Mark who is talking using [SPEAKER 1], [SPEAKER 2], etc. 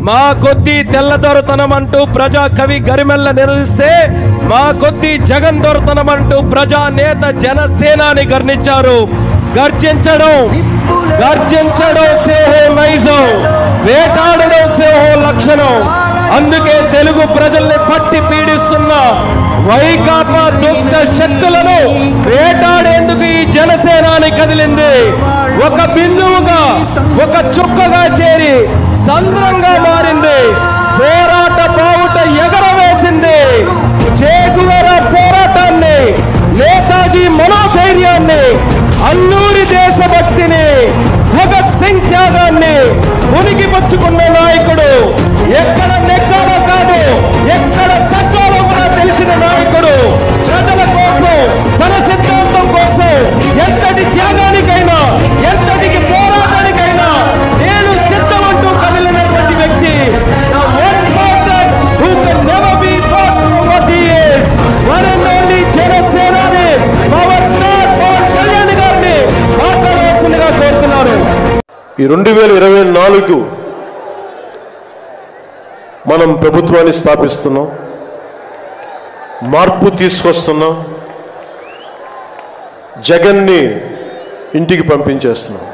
[SPEAKER 1] మా కొద్ది తెల్లదొరతనం అంటూ ప్రజా కవి గరిమెల్ల నిలదీస్తే మా కొద్ది జగన్ దొరతనం అంటూ ప్రజా నేత జనసేనాని గర్ణించారు. గర్జించడం సేహో నైజం, వేటాడడం సేహో లక్షణం. అందుకే తెలుగు ప్రజల్ని పట్టి పీడిస్తున్న వైకాపా దుష్ట శక్తులను వేటాడేందుకు ఈ జనసేనాని కదిలింది. ఒక బిందువుగా, ఒక చుక్కగా చేరి సంద్రంగా మారింది. పోరాట బావుట ఎగరవేసింది. చేగువేరా పోరాటాన్ని, నేతాజీ మనోధైర్యాన్ని, అల్లూరి దేశభక్తిని, భగత్ సింగ్ త్యాగాన్ని ఉనికి పుచ్చుకున్న నాయకుడు, ఎక్కడ నెగ్గాలో కాదు ఎక్కడ తగ్గాలో కూడా తెలిసిన నాయకుడు, ప్రజల కోసం, తన సిద్ధాంతం కోసం ఎంతటి త్యాగానికైనా, ఎంతటికి పోరాటానికైనా నేను సిద్ధమంటూ కదిలినటువంటి వ్యక్తి. జనసేనాని పవర్ స్టార్ పవన్ కళ్యాణ్ గారిని మాట్లాడవలసిందిగా కోరుతున్నారు.
[SPEAKER 2] ఈ 2024 మనం ప్రభుత్వాన్ని స్థాపిస్తున్నాం, మార్పు తీసుకొస్తున్నాం, జగన్ని ఇంటికి పంపించేస్తున్నాం.